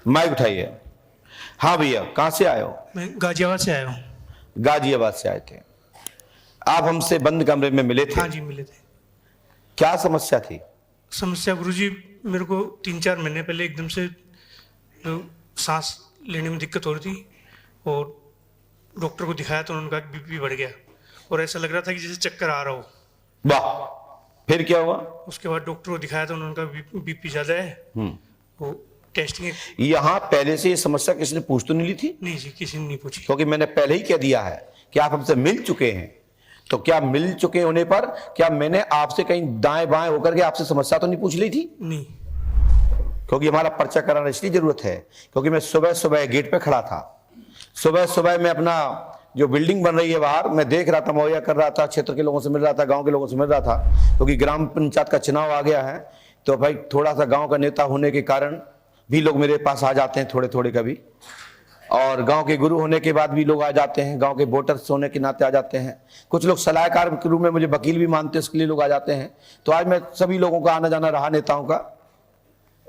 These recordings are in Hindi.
माइक उठाइए। हाँ भैया, कहाँ से आए हो? मैं गाजियाबाद से आया हूँ। गाजियाबाद से आए थे। आप हमसे बंद कमरे में मिले थे? हाँ जी, मिले थे। क्या समस्या थी? समस्या गुरुजी, मेरे को 3-4 महीने पहले एकदम से सांस लेने में दिक्कत हो रही थी और डॉक्टर को दिखाया तो उन्होंने कहा बीपी बढ़ गया और ऐसा लग रहा था कि जैसे चक्कर आ रहा हो। वाह, फिर क्या हुआ? उसके बाद डॉक्टर को दिखाया तो उन्होंने कहा बीपी ज़्यादा है। वो टेस्टिंग यहाँ पहले से ये समस्या किसी ने पूछ तो नहीं ली थी? नहीं जी, किसी ने नहीं पूछी। क्योंकि मैंने पहले ही कह दिया है कि आप हमसे मिल चुके हैं, तो क्या मिल चुके होने पर क्या मैंने आपसे कहीं दाएं बाएं होकर के आपसे समस्या तो नहीं पूछ ली थी? नहीं। क्योंकि हमारा पर्चा कराना इसलिए जरूरत है क्योंकि मैं सुबह सुबह गेट पे खड़ा था। सुबह सुबह मैं अपना जो बिल्डिंग बन रही है बाहर मैं देख रहा था, मुहैया कर रहा था, क्षेत्र के लोगों से मिल रहा था, गांव के लोगों से मिल रहा था। क्योंकि ग्राम पंचायत का चुनाव आ गया है तो भाई थोड़ा सा गांव का नेता होने के कारण भी लोग मेरे पास आ जाते हैं थोड़े थोड़े कभी, और गांव के गुरु होने के बाद भी लोग आ जाते हैं, गांव के वोटर्स होने के नाते आ जाते हैं। कुछ लोग सलाहकार के रूप में मुझे वकील भी मानते हैं, उसके लिए लोग आ जाते हैं। तो आज मैं सभी लोगों का आना जाना रहा, नेताओं का,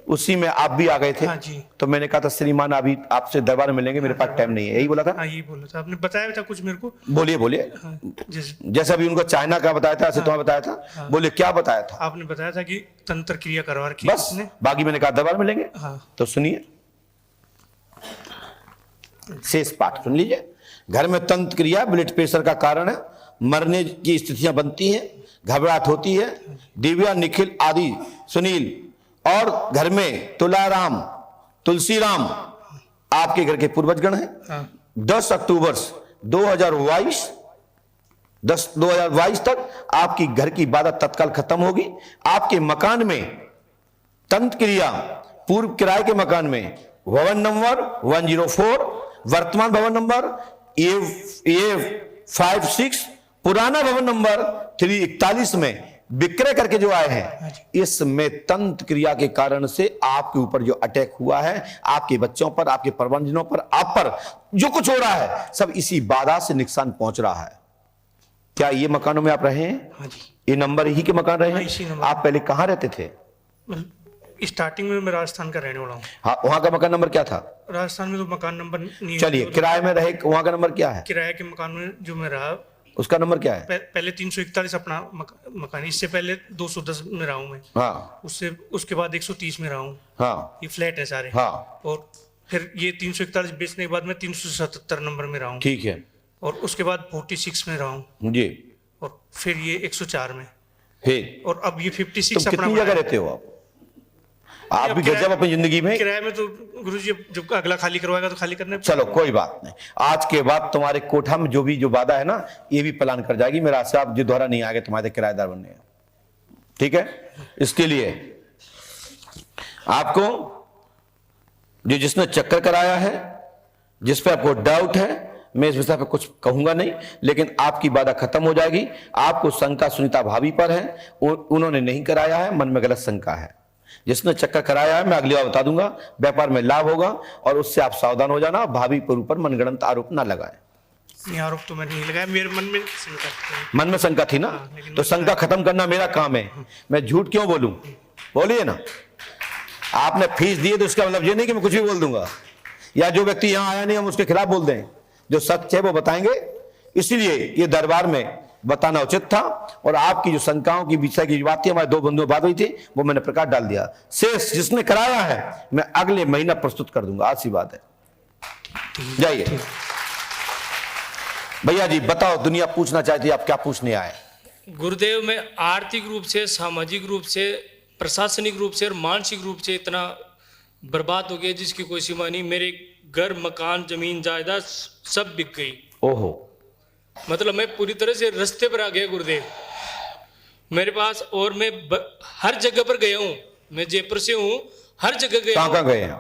उसी में आप भी आ गए थे। हाँ जी। तो मैंने कहा था श्रीमान अभी आपसे दरबार में मिलेंगे, मेरे पास टाइम नहीं है, यही बोला था। हाँ, यही बोला था आपने, बताया था कुछ मेरे को। बोलिए बोलिए। हाँ, जैसे अभी उनको चाइना का बताया था, ऐसे तुम्हें बताया था। हाँ। बोलिए क्या बताया था? आपने बताया था कि तंत्र क्रिया करवा रखी बस, बाकी मैंने कहा दरबार मिलेंगे। हाँ। तो सुनिए, शेष पाठ सुन लीजिए। घर में तंत्र क्रिया ब्लड प्रेशर का कारण है, मरने की स्थितियां बनती हैं, घबराहट होती है। दिव्या, निखिल आदि, सुनील और घर में तुलाराम, तुलसीराम आपके घर के पूर्वजगण हैं। हाँ। 10 अक्टूबर 2022 तक आपकी घर की इबादत तत्काल खत्म होगी। आपके मकान में तंत्र क्रिया, पूर्व किराए के मकान में भवन नंबर 104, वर्तमान भवन नंबर A56, पुराना भवन नंबर 341 में विक्रय करके जो आए हैं, इसमें तंत्र क्रिया के कारण से आपके ऊपर जो अटैक हुआ है, आपके बच्चों पर, आपके परिवारजनों पर, आप पर जो कुछ हो रहा है, सब इसी बाधा से नुकसान पहुंच रहा है। क्या ये मकानों में आप रहे हैं? हाँ जी। ये नंबर ही के मकान रहे हाँ, हैं? इसी नंबर। आप पहले कहां रहते थे? स्टार्टिंग में मैं राजस्थान का रहने वाला हूँ। हाँ, वहां का मकान नंबर क्या था? राजस्थान में तो मकान नंबर नहीं। चलिए, किराए में रहे वहां का नंबर क्या है? किराए के मकान में जो मैं रहा, उसका नंबर क्या है? पहले 341 अपना मकान, इससे पहले 210 में रहा हूँ मैं। हाँ। उसके बाद 130 में रहा हूँ। हाँ। ये फ्लैट है सारे। हाँ। और फिर ये 341 बेचने के बाद मैं 377 नंबर में रहा हूँ। ठीक है। और उसके बाद 46 में रहा हूँ जी। और फिर ये 104 में, फिर और अब ये 56 तुम अपना कितनी जगह रहते हो आप? आप भी गजब अपनी जिंदगी में। किराए में तो गुरुजी जब अगला खाली करवाएगा तो खाली करने। चलो कोई बात नहीं, आज के बाद तुम्हारे कोठा में जो वादा है ना, ये भी प्लान कर जाएगी। मेरा आशा आप जो दोबारा नहीं आगे तुम्हारे किराएदार बनने हैं, ठीक है? इसके लिए आपको जो जिसने चक्कर कराया है, जिस पे आपको डाउट है, मैं इस विषय पे कुछ कहूंगा नहीं, लेकिन आपकी बाधा खत्म हो जाएगी। आपको शंका सुनीता भाभी पर है, उन्होंने नहीं कराया है, मन में गलत शंका है। जिसने चक्कर कराया है, मैं अगली बार बता दूंगा, व्यापार में लाभ होगा, और उससे आप सावधान हो जाना। भाभी पर ऊपर मनगढ़ंत आरोप ना लगाएं। आरोप तो मैंने नहीं लगाया, मेरे मन में शंका थी। मन में शंका थी ना? तो शंका खत्म करना मेरा काम है। मैं झूठ क्यों बोलूं? बोलिए ना। आपने फीस दी है तो उसका मतलब ये नहीं कि मैं कुछ भी बोल दूंगा, या जो व्यक्ति यहां आया नहीं हम उसके खिलाफ बोल दें। जो सच है वो बताएंगे, इसीलिए ये दरबार में बताना उचित था। और आपकी जो शंकाओं की विषय की बात थी, हमारे 2 बंधुओं बात हुई थी, वो मैंने प्रकाश डाल दिया। शेष जिसने कराया है मैं अगले महीना प्रस्तुत कर दूंगा। आज सी बात है। जाइए भैया जी, बताओ, दुनिया पूछना चाहती है, आप क्या पूछने आए? गुरुदेव, मैं आर्थिक रूप से, सामाजिक रूप से, प्रशासनिक रूप से और मानसिक रूप से इतना बर्बाद हो गया जिसकी कोई सीमा नहीं। मेरे घर, मकान, जमीन, जायदाद सब बिक गई। ओहो। मतलब मैं पूरी तरह से रास्ते पर आ गया गुरुदेव। मेरे पास, और मैं हर जगह पर गया हूँ। मैं जयपुर से हूँ, हर जगह गया। कहाँ गए हैं?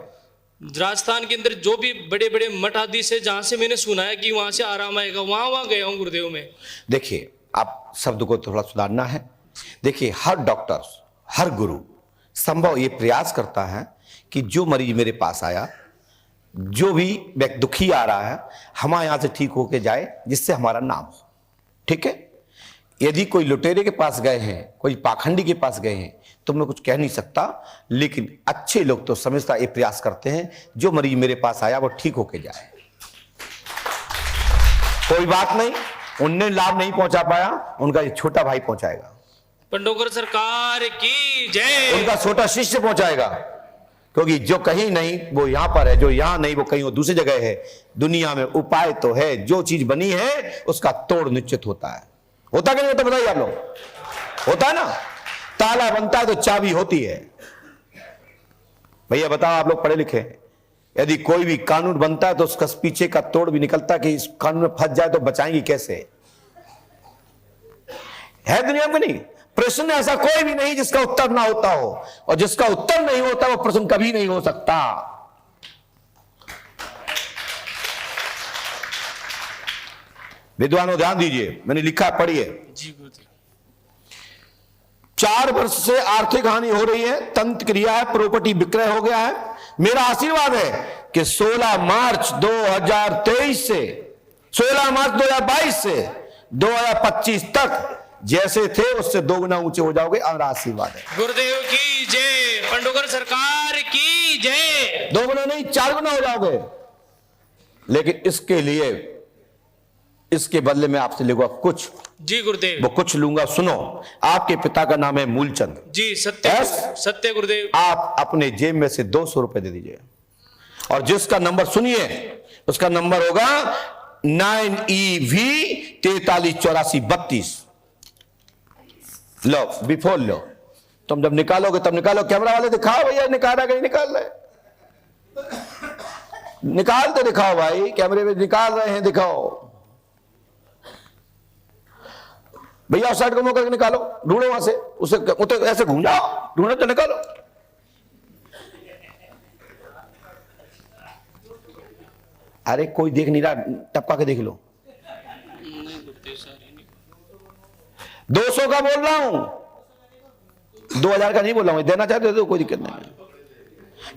राजस्थान के अंदर जो भी बड़े बड़े मठ आदि से, जहाँ से मैंने सुना है कि वहाँ से आराम आएगा, वहाँ गया हूँ गुरुदेव में। देखिए, आप शब्द को थोड़ा सुधारना है। देखिए, हर डॉक्टर, हर गुरु संभव ये प्रयास करता है कि जो मरीज मेरे पास आया, जो भी व्यक्ति दुखी आ रहा है, हमारे यहां से ठीक होके जाए, जिससे हमारा नाम हो। ठीक है? यदि कोई लुटेरे के पास गए हैं, कोई पाखंडी के पास गए हैं, तो मैं कुछ कह नहीं सकता, लेकिन अच्छे लोग तो समझता ये प्रयास करते हैं जो मरीज मेरे पास आया वो ठीक होके जाए। कोई बात नहीं, उनने लाभ नहीं पहुंचा पाया, उनका ये छोटा भाई पहुंचाएगा, पंडोकर सरकार की जय। उनका छोटा शिष्य पहुंचाएगा, क्योंकि जो कहीं नहीं वो यहां पर है, जो यहां नहीं वो कहीं वो दूसरी जगह है। दुनिया में उपाय तो है, जो चीज बनी है उसका तोड़ निश्चित होता है। होता कि नहीं होता बताइए आप लोग? होता है ना? ताला बनता है तो चाबी होती है। भैया बताओ, आप लोग पढ़े लिखे हैं, यदि कोई भी कानून बनता है तो उसका पीछे का तोड़ भी निकलता है कि इस कानून में फंस जाए तो बचाएंगे कैसे। है दुनिया में नहीं? प्रश्न ऐसा कोई भी नहीं जिसका उत्तर ना होता हो, और जिसका उत्तर नहीं होता वो प्रश्न कभी नहीं हो सकता। विद्वानों ध्यान दीजिए, मैंने लिखा, पढ़िए। जी गुरुदेव। 4 वर्ष से आर्थिक हानि हो रही है, तंत्र क्रिया है, प्रॉपर्टी विक्रय हो गया है। मेरा आशीर्वाद है कि 16 मार्च 2023 से 16 मार्च 2022 से 2025 तक जैसे थे उससे 2 गुना ऊंचे हो जाओगे। हमारा आशीर्वाद है। गुरुदेव की जय, पंडोकर सरकार की जय। 2 गुना नहीं, 4 गुना हो जाओगे। लेकिन इसके लिए, इसके बदले में आपसे लूंगा कुछ। जी गुरुदेव। वो कुछ लूंगा, सुनो। आपके पिता का नाम है मूलचंद जी सत्य, यस। सत्य गुरुदेव। आप अपने जेब में से 200 रुपए दे दीजिए, और जिसका नंबर सुनिए उसका नंबर होगा 9EV 438432। लो, बिफोर लो। तुम जब निकालोगे तब निकालो। कैमरा वाले दिखाओ भैया, निकाल रहा कहीं निकाल रहे, निकाल तो दिखाओ भाई, कैमरे में निकाल रहे हैं, दिखाओ भैया। उस साइड को मुंह करके निकालो, ढूंढो वहां से उसे, तो ऐसे घूम जाओ, ढूंढो तो निकालो। अरे कोई देख नहीं रहा, टपका के देख लो। 200 का बोल रहा हूं, 2000 का नहीं बोल रहा हूं। देना चाहते हो तो कोई दिक्कत नहीं है।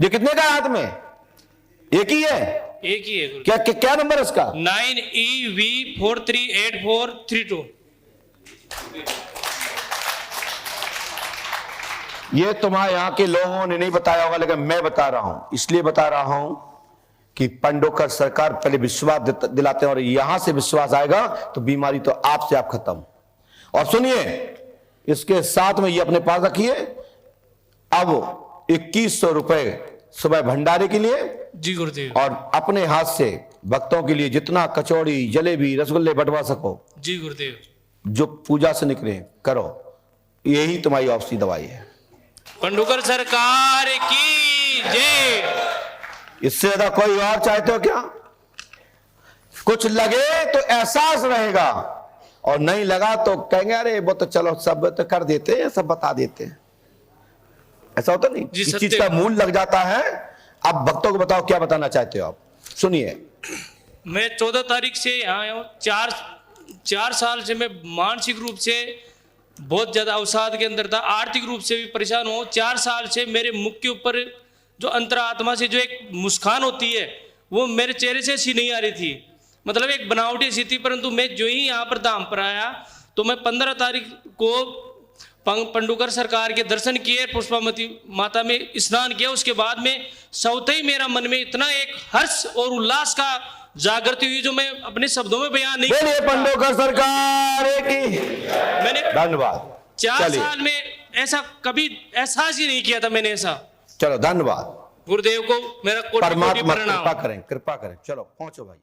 ये कितने का हाथ में? एक ही है? एक ही है गुरुदेव। क्या नंबर है इसका? 9EV 438432। ये तुम्हारे यहां के लोगों ने नहीं बताया होगा, लेकिन मैं बता रहा हूं। इसलिए बता रहा हूं कि पंडोकर सरकार पहले विश्वास दिलाते हैं, और यहां से विश्वास आएगा तो बीमारी तो आपसे आप खत्म। और सुनिए, इसके साथ में ये अपने पास रखिए। अब 2100 रुपए सुबह भंडारे के लिए, जी गुरुदेव। और अपने हाथ से भक्तों के लिए जितना कचौड़ी, जलेबी, रसगुल्ले बंटवा सको, जी गुरुदेव। जो पूजा से निकले करो। यही तुम्हारी औषधि दवाई है। पंडोकर सरकार की जय। इससे ज्यादा कोई और चाहते हो क्या? कुछ लगे तो एहसास रहेगा, और नहीं लगा तो कहेंगे अरे वो तो चलो सब तो कर देते हैं, सब बता देते हैं। ऐसा होता नहीं, जी, इस सत्य। चीज का मूल लग जाता है। अब भक्तों को बताओ क्या बताना चाहते हो आप, सुनिए। मैं 14 तारीख से यहाँ आया हूँ। 4 साल से मैं मानसिक रूप से बहुत ज़्यादा अवसाद के अंदर था, आर्थिक रूप से भी परेशान हूँ। 4 साल से मेरे मुख के ऊपर जो अंतरात्मा से जो एक मुस्कान होती है वो मेरे चेहरे से ऐसी नहीं आ रही थी, मतलब एक बनावटी सी थी। परंतु मैं जो ही यहाँ पर धाम पर आया तो मैं 15 तारीख को पंडोकर सरकार के दर्शन किए, पुष्पावती माता में स्नान किया। उसके बाद में स्वतः ही मेरा मन में इतना एक हर्ष और उल्लास का जागृति हुई जो मैं अपने शब्दों में बयान नहीं बोलिए पंडोकर सरकार की। मैंने धन्यवाद। 4 साल में ऐसा कभी एहसास ही नहीं किया था मैंने ऐसा। चलो धन्यवाद। गुरुदेव को मेरा कोटि कोटि परमात्मा प्रणाम। कृपा करें, कृपा करें। चलो पहुंचो भाई।